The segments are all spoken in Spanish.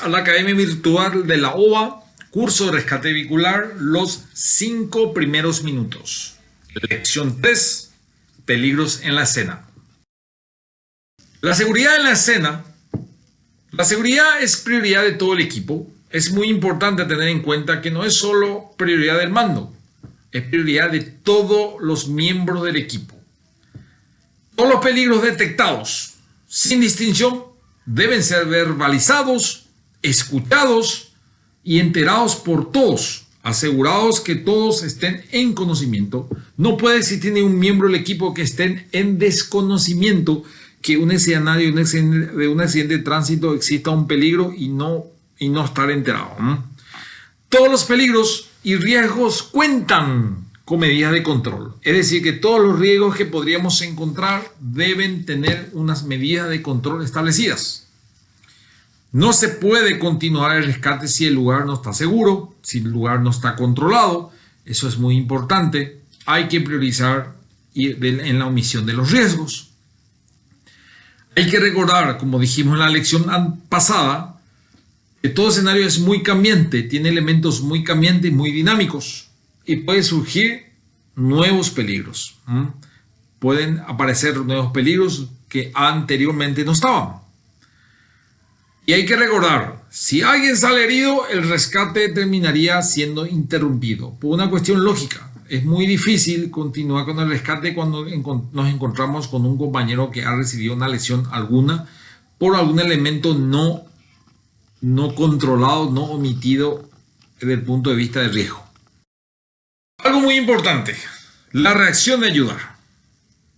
a la Academia Virtual de la OVA, curso de rescate vehicular, los 5 primeros minutos. Lección 3, peligros en la escena. La seguridad en la escena. La seguridad es prioridad de todo el equipo. Es muy importante tener en cuenta que no es solo prioridad del mando, es prioridad de todos los miembros del equipo. Todos los peligros detectados, sin distinción, deben ser verbalizados, escuchados y enterados por todos, asegurados que todos estén en conocimiento. No puede existir ningún miembro del equipo que esté en desconocimiento que un escenario de un accidente de tránsito exista un peligro y no estar enterado. Todos los peligros y riesgos cuentan con medidas de control. Es decir, que todos los riesgos que podríamos encontrar deben tener unas medidas de control establecidas. No se puede continuar el rescate si el lugar no está seguro, si el lugar no está controlado. Eso es muy importante. Hay que priorizar en la omisión de los riesgos. Hay que recordar, como dijimos en la lección pasada, que todo escenario es muy cambiante, tiene elementos muy cambiantes y muy dinámicos y puede surgir nuevos peligros. Pueden aparecer nuevos peligros que anteriormente no estaban. Y hay que recordar, si alguien sale herido, el rescate terminaría siendo interrumpido por una cuestión lógica. Es muy difícil continuar con el rescate cuando nos encontramos con un compañero que ha recibido una lesión alguna por algún elemento no controlado, no omitido desde el punto de vista del riesgo. Algo muy importante, la reacción de ayudar.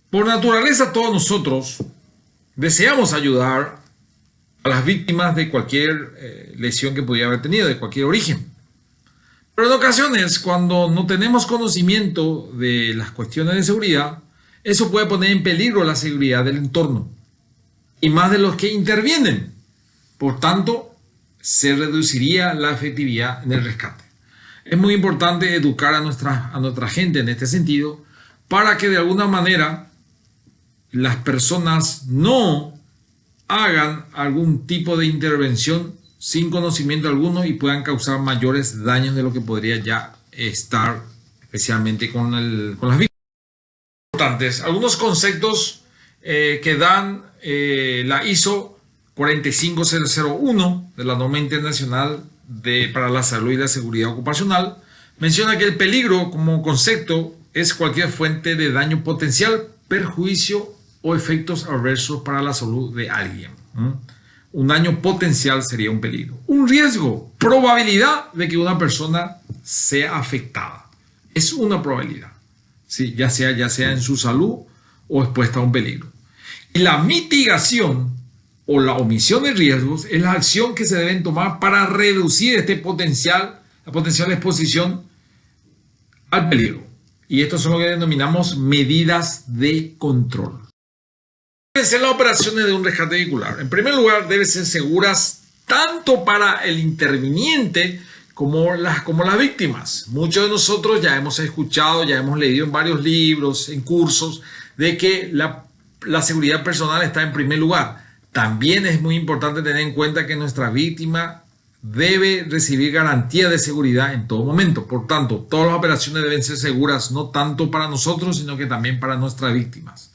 Por naturaleza todos nosotros deseamos ayudar a las víctimas de cualquier lesión que pudiera haber tenido, de cualquier origen. Pero en ocasiones, cuando no tenemos conocimiento de las cuestiones de seguridad, eso puede poner en peligro la seguridad del entorno y más de los que intervienen. Por tanto, se reduciría la efectividad en el rescate. Es muy importante educar a nuestra gente en este sentido para que de alguna manera las personas no hagan algún tipo de intervención sin conocimiento alguno y puedan causar mayores daños de lo que podría ya estar, especialmente con las víctimas. Importantes, algunos conceptos que dan la ISO 45001 de la norma internacional para la salud y la seguridad ocupacional, menciona que el peligro como concepto es cualquier fuente de daño potencial, perjuicio o efectos adversos para la salud de alguien. Un daño potencial sería un peligro. Un riesgo, probabilidad de que una persona sea afectada. Es una probabilidad, ¿sí? ya sea en su salud o expuesta a un peligro. Y la mitigación o la omisión de riesgos es la acción que se deben tomar para reducir la potencial exposición al peligro. Y estos son lo que denominamos medidas de control. Deben ser las operaciones de un rescate vehicular. En primer lugar, deben ser seguras tanto para el interviniente como las víctimas. Muchos de nosotros ya hemos escuchado, ya hemos leído en varios libros, en cursos, de que la seguridad personal está en primer lugar. También es muy importante tener en cuenta que nuestra víctima debe recibir garantía de seguridad en todo momento. Por tanto, todas las operaciones deben ser seguras, no tanto para nosotros, sino que también para nuestras víctimas.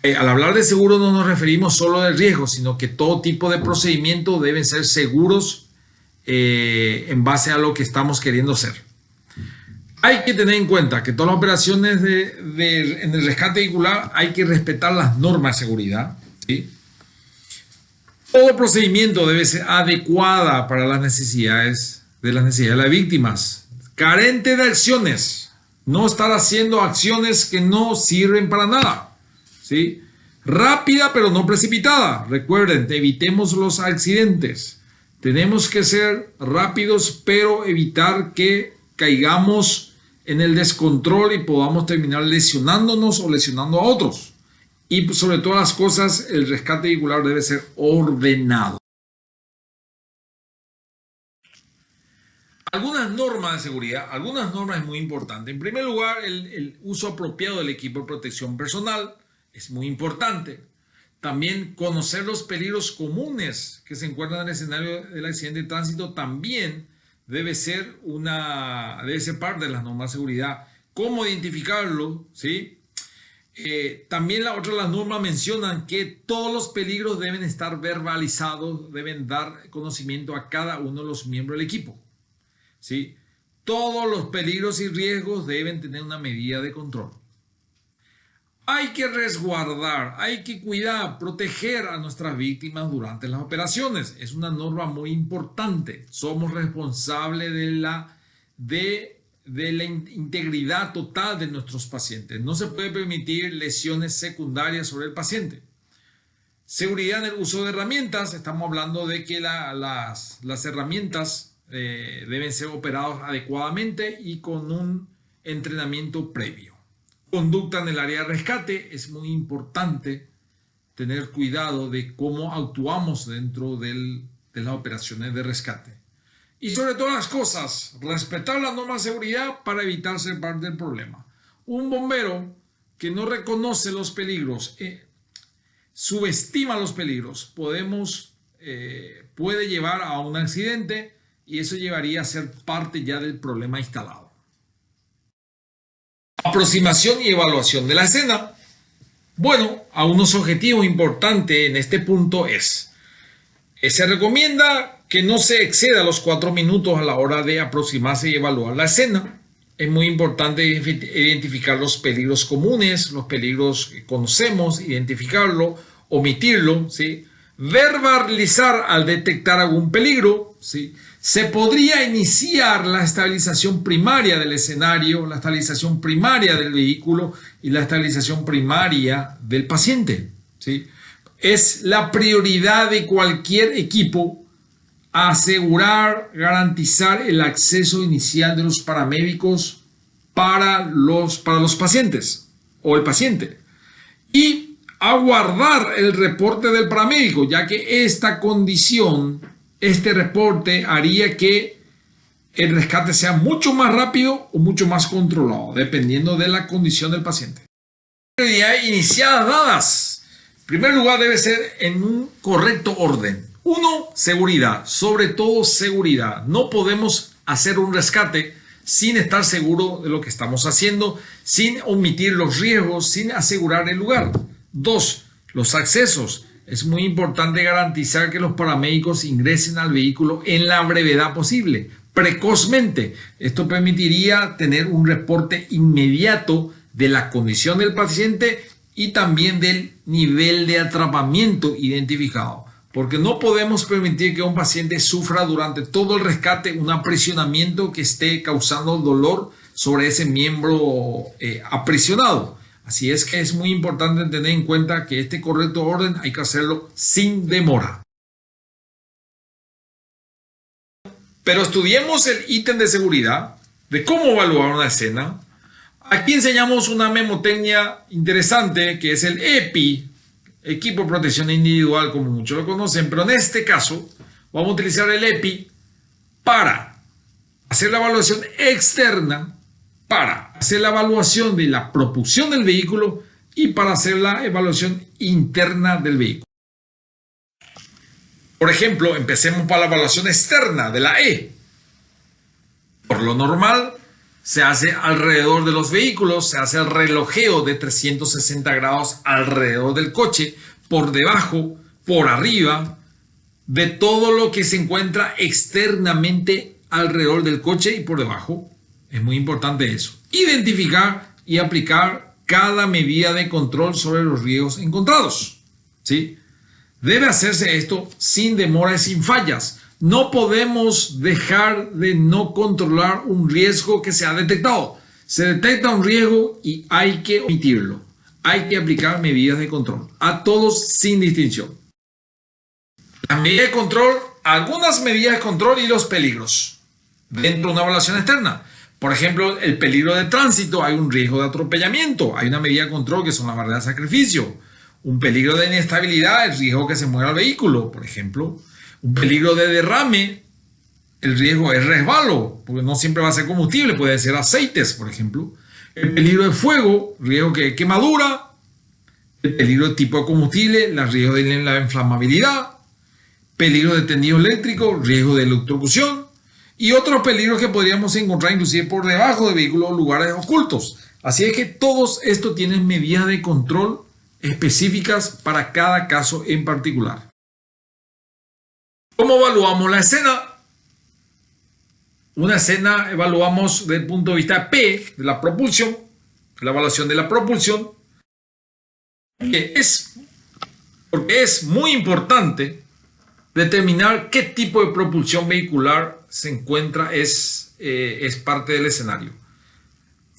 Al hablar de seguro no nos referimos solo al riesgo, sino que todo tipo de procedimientos deben ser seguros en base a lo que estamos queriendo hacer. Hay que tener en cuenta que todas las operaciones en el rescate vehicular hay que respetar las normas de seguridad, ¿sí? Todo procedimiento debe ser adecuado para las necesidades de las víctimas. Carente de acciones. No estar haciendo acciones que no sirven para nada, ¿sí? Rápida pero no precipitada. Recuerden, evitemos los accidentes. Tenemos que ser rápidos pero evitar que caigamos en el descontrol y podamos terminar lesionándonos o lesionando a otros. Y sobre todas las cosas, el rescate vehicular debe ser ordenado. Algunas normas de seguridad, algunas normas es muy importante. En primer lugar, el uso apropiado del equipo de protección personal es muy importante. También conocer los peligros comunes que se encuentran en el escenario del accidente de tránsito también debe ser parte de las normas de seguridad. ¿Cómo identificarlo? ¿Sí? También las normas mencionan que todos los peligros deben estar verbalizados, deben dar conocimiento a cada uno de los miembros del equipo. ¿Sí? Todos los peligros y riesgos deben tener una medida de control. Hay que resguardar, hay que cuidar, proteger a nuestras víctimas durante las operaciones. Es una norma muy importante. Somos responsables de la integridad total de nuestros pacientes. No se puede permitir lesiones secundarias sobre el paciente. Seguridad en el uso de herramientas. Estamos hablando de que las herramientas deben ser operadas adecuadamente y con un entrenamiento previo. Conducta en el área de rescate. Es muy importante tener cuidado de cómo actuamos dentro de las operaciones de rescate. Y sobre todas las cosas, respetar las normas de seguridad para evitar ser parte del problema. Un bombero que no reconoce los peligros, subestima los peligros, puede llevar a un accidente y eso llevaría a ser parte ya del problema instalado. Aproximación y evaluación de la escena. Bueno, a unos objetivos importantes en este punto se recomienda que no se exceda los 4 minutos a la hora de aproximarse y evaluar la escena. Es muy importante identificar los peligros comunes, los peligros que conocemos, identificarlo, omitirlo, ¿sí? Verbalizar al detectar algún peligro, ¿sí? Se podría iniciar la estabilización primaria del escenario, la estabilización primaria del vehículo y la estabilización primaria del paciente, ¿sí? Es la prioridad de cualquier equipo asegurar, garantizar el acceso inicial de los paramédicos para los pacientes o el paciente y aguardar el reporte del paramédico, ya que este reporte haría que el rescate sea mucho más rápido o mucho más controlado, dependiendo de la condición del paciente. Prioridades iniciadas dadas. En primer lugar, debe ser en un correcto orden. 1. Seguridad, sobre todo seguridad. No podemos hacer un rescate sin estar seguro de lo que estamos haciendo, sin omitir los riesgos, sin asegurar el lugar. 2. Los accesos. Es muy importante garantizar que los paramédicos ingresen al vehículo en la brevedad posible, precozmente. Esto permitiría tener un reporte inmediato de la condición del paciente y también del nivel de atrapamiento identificado. Porque no podemos permitir que un paciente sufra durante todo el rescate un aprisionamiento que esté causando dolor sobre ese miembro aprisionado. Así es que es muy importante tener en cuenta que este correcto orden hay que hacerlo sin demora. Pero estudiemos el ítem de seguridad, de cómo evaluar una escena. Aquí enseñamos una memotecnia interesante que es el EPI, equipo de protección individual, como muchos lo conocen, pero en este caso vamos a utilizar el EPI para hacer la evaluación externa, para hacer la evaluación de la propulsión del vehículo y para hacer la evaluación interna del vehículo. Por ejemplo, empecemos para la evaluación externa de la E. Por lo normal, se hace alrededor de los vehículos, se hace el relojeo de 360 grados alrededor del coche, por debajo, por arriba, de todo lo que se encuentra externamente alrededor del coche y por debajo. Es muy importante eso. Identificar y aplicar cada medida de control sobre los riesgos encontrados, ¿sí? Debe hacerse esto sin demora y sin fallas. No podemos dejar de no controlar un riesgo que se ha detectado. Se detecta un riesgo y hay que omitirlo. Hay que aplicar medidas de control. A todos sin distinción. Las medidas de control, algunas medidas de control y los peligros dentro de una evaluación externa. Por ejemplo, el peligro de tránsito, hay un riesgo de atropellamiento, hay una medida de control que son las barreras de sacrificio. Un peligro de inestabilidad, el riesgo que se mueva el vehículo, por ejemplo. Un peligro de derrame, el riesgo es resbalo, porque no siempre va a ser combustible, puede ser aceites, por ejemplo. El peligro de fuego, riesgo de quemadura. el peligro de tipo de combustible, el riesgo de la inflamabilidad, peligro de tendido eléctrico, riesgo de electrocución y otros peligros que podríamos encontrar inclusive por debajo de vehículos o lugares ocultos. Así es que todos estos tienen medidas de control específicas para cada caso en particular. ¿Cómo evaluamos la escena? Una escena evaluamos desde el punto de vista P, de la propulsión, la evaluación de la propulsión, porque es muy importante determinar qué tipo de propulsión vehicular se encuentra, es parte del escenario.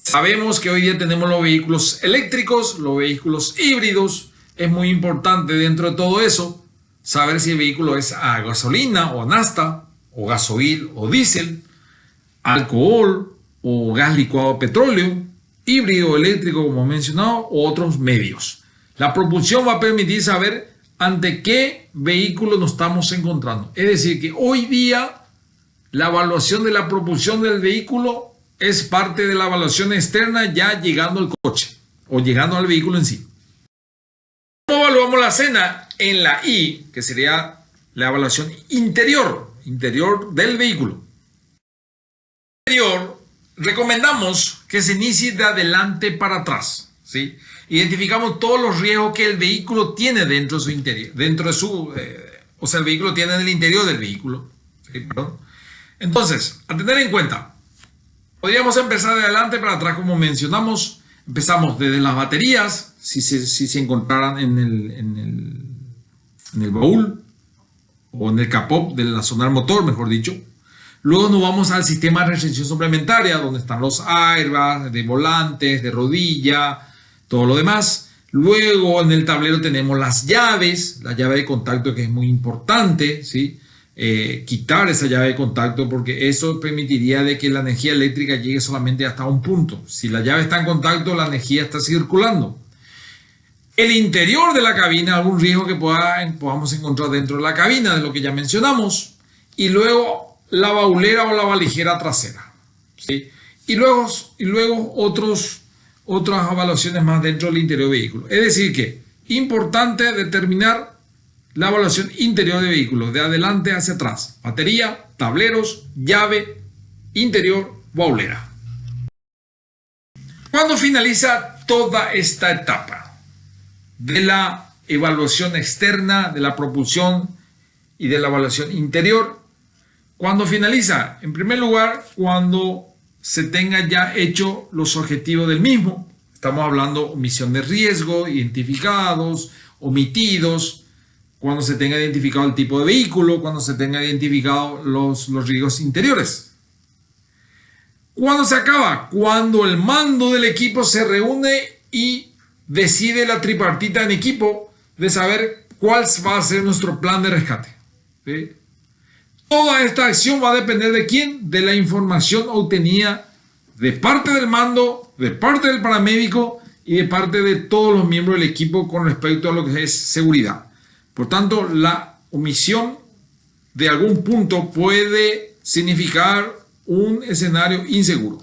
Sabemos que hoy día tenemos los vehículos eléctricos, los vehículos híbridos. Es muy importante dentro de todo eso saber si el vehículo es a gasolina o a nafta, o gasoil o diésel, alcohol o gas licuado de petróleo, híbrido, eléctrico, como mencionado, o otros medios. La propulsión va a permitir saber ante qué vehículo nos estamos encontrando. Es decir, que hoy día la evaluación de la propulsión del vehículo es parte de la evaluación externa ya llegando al coche o llegando al vehículo en sí. ¿Cómo evaluamos la escena? En la I, que sería la evaluación interior del vehículo. Interior, recomendamos que se inicie de adelante para atrás, ¿sí? Identificamos todos los riesgos que el vehículo tiene dentro de su interior, o sea, el vehículo tiene en el interior del vehículo, ¿sí? Perdón. Entonces, a tener en cuenta, podríamos empezar de adelante para atrás, como mencionamos. Empezamos desde las baterías, si se encontraran en el baúl o en el capó de la sonar motor, mejor dicho. Luego nos vamos al sistema de restricción suplementaria, donde están los airbags, de volantes, de rodilla, todo lo demás. Luego en el tablero tenemos las llaves, la llave de contacto, que es muy importante, ¿sí? Quitar esa llave de contacto, porque eso permitiría de que la energía eléctrica llegue solamente hasta un punto. Si la llave está en contacto, la energía está circulando. El interior de la cabina, algún riesgo que podamos encontrar dentro de la cabina, de lo que ya mencionamos. Y luego la baulera o la valijera trasera, ¿sí? Y luego otras evaluaciones más dentro del interior del vehículo. Es decir que, importante determinar la evaluación interior de vehículos, de adelante hacia atrás. Batería, tableros, llave, interior, baulera. Cuando finaliza toda esta etapa de la evaluación externa, de la propulsión y de la evaluación interior, cuando finaliza, en primer lugar, cuando se tenga ya hecho los objetivos del mismo, estamos hablando de omisión de riesgo, identificados, omitidos, cuando se tenga identificado el tipo de vehículo, cuando se tenga identificado los riesgos interiores. ¿Cuándo se acaba? Cuando el mando del equipo se reúne y decide la tripartita en equipo de saber cuál va a ser nuestro plan de rescate, ¿sí? Toda esta acción va a depender de quién, de la información obtenida de parte del mando, de parte del paramédico y de parte de todos los miembros del equipo con respecto a lo que es seguridad. Por tanto, la omisión de algún punto puede significar un escenario inseguro.